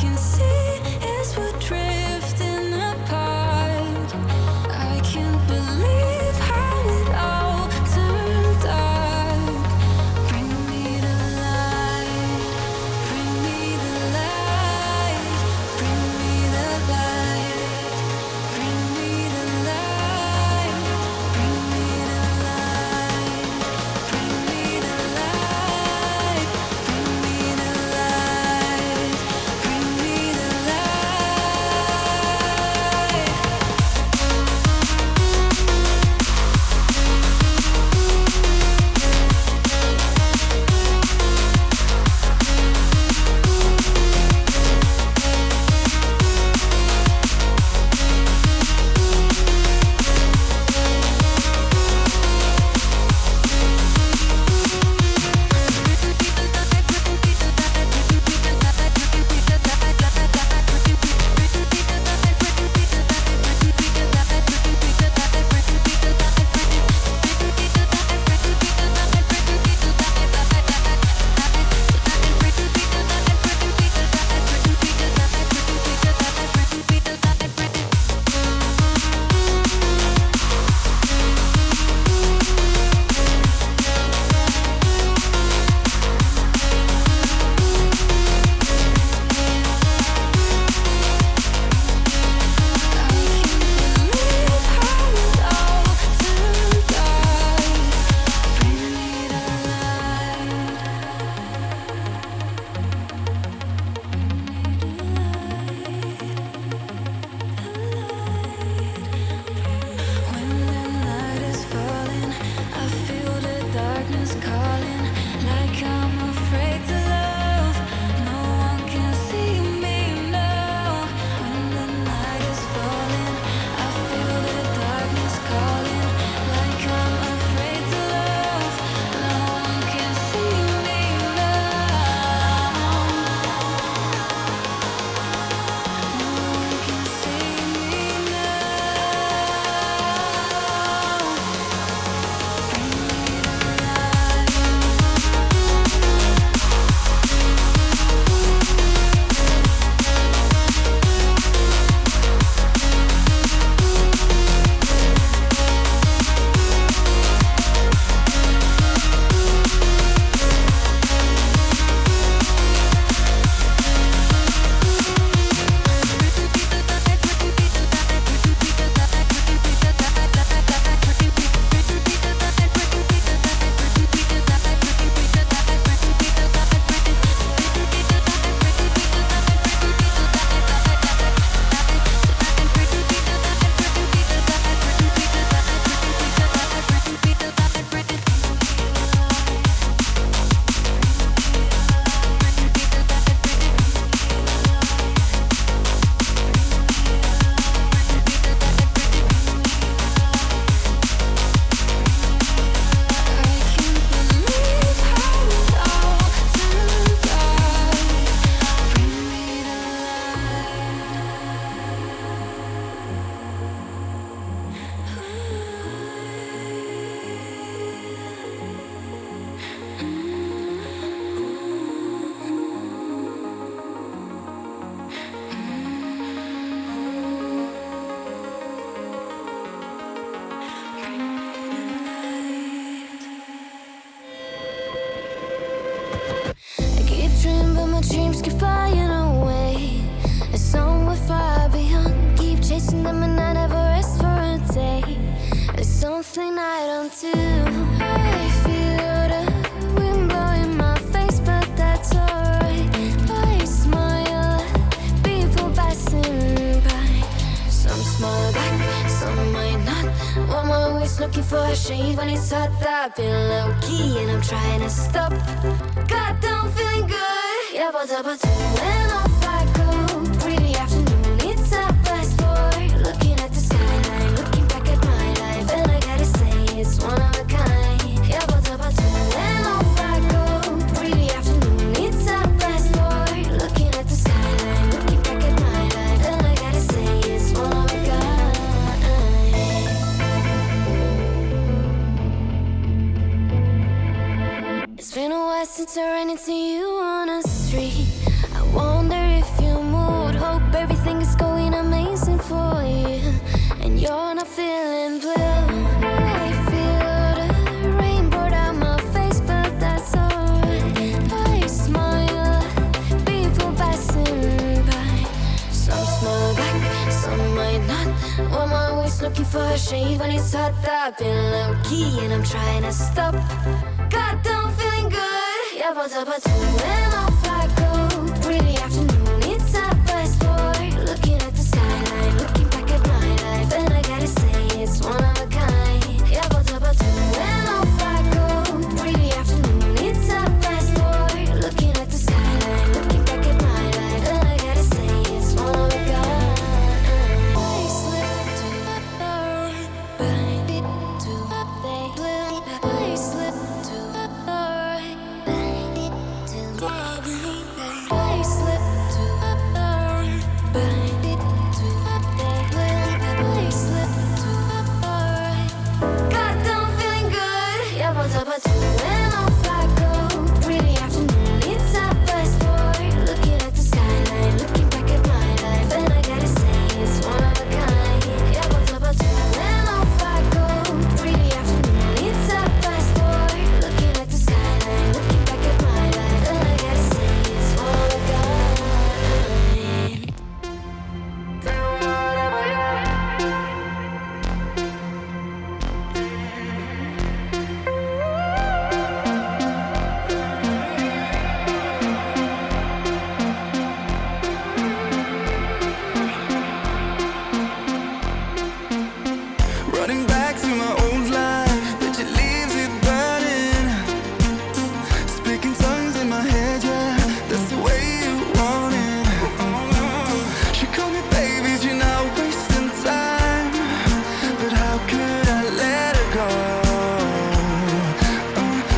can see is we're drifting apart. I can't believe how it all turned dark. Bring me the light, bring me the light, bring me the light, bring me the light, bring me the light, bring me the light, bring me the light, bring me the light. Dreams keep flying away. A song we're far beyond. Keep chasing them and I never rest for a day. There's something I don't do. I feel the wind blowing my face, but that's alright. I smile at people passing by. Some smile back, some might not. I'm always looking for a shade when it's hot. I've been low-key and I'm trying to stop. Goddamn feeling good. Yeah, but when off I go. Pretty afternoon, it's a fast boy. Looking at the skyline, looking back at my life, and I gotta say it's one of a kind. Yeah, but when off I go. Pretty afternoon, it's a fast boy. Looking at the skyline, looking back at my life, and I gotta say it's one of a kind. It's been a while fast and turn into you on a street. I wonder if you moved. Hope everything is going amazing for you, and you're not feeling blue. I feel the rain pour down my face, but that's alright. I smile at people passing by. Some smile back, some might not. I'm always looking for a shave when it's hot. I've been low-key and I'm trying to stop. Goddamn feeling good. Yeah, but when off I go. Really afternoon, it's a best boy. Looking at the skyline, looking back at my life, and I gotta say it's one of a kind. Yeah, but when off I go. Really afternoon, it's a best boy. Looking at the skyline, looking back at my life, and I gotta say it's one of a kind. I slip to the right, bind it to the blue. I slip to the right, bind it to the blue. I slip to the right, bind it to the blue. I slip to the right. Goddamn feeling good. Yeah, but when off I go. Really afternoon, it's a best boy. Looking at the skyline, looking back at my life, and I gotta say it's one of a kind. Yeah, but when off I go. Really afternoon, it's a best boy. Looking at the skyline, looking back at my life, and I gotta say it's one of a kind. Do whatever you Running back to my old life, but it leaves it burning. Speaking tongues in my head, yeah, that's the way you want it. She called me baby, you're not wasting time. But how could I let her go?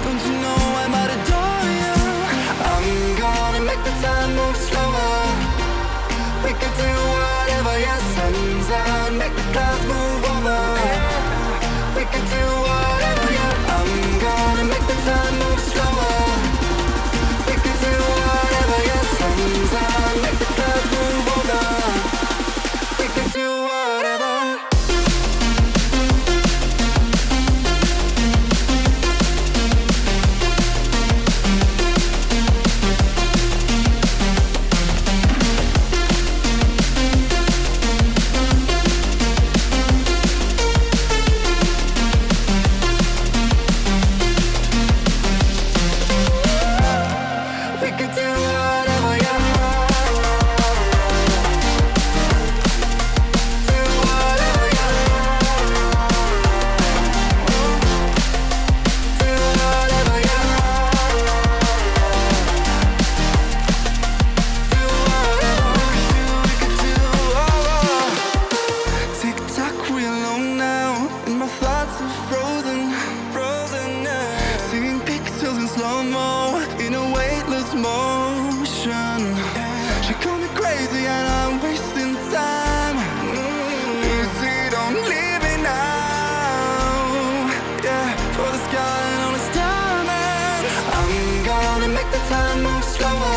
Don't you know I might adore you? I'm gonna make the time move slower. We could do whatever, yeah, sun's out, make the clouds move over. We could do whatever, yeah. I'm gonna make the time move slower. We could do whatever, yeah. Sun's out, make the clouds move over. We could do whatever. We could do whatever, yeah. Do whatever, yeah. Do whatever, yeah. Do whatever we could do. Tick tock, we alone now, and my thoughts are frozen, yeah. Seeing pixels in slow-mo, in a weightless motion. She called me crazy and I'm wasting time. Easy, don't leave me now. Yeah, for the sky and all its diamonds. I'm gonna make the time move slower.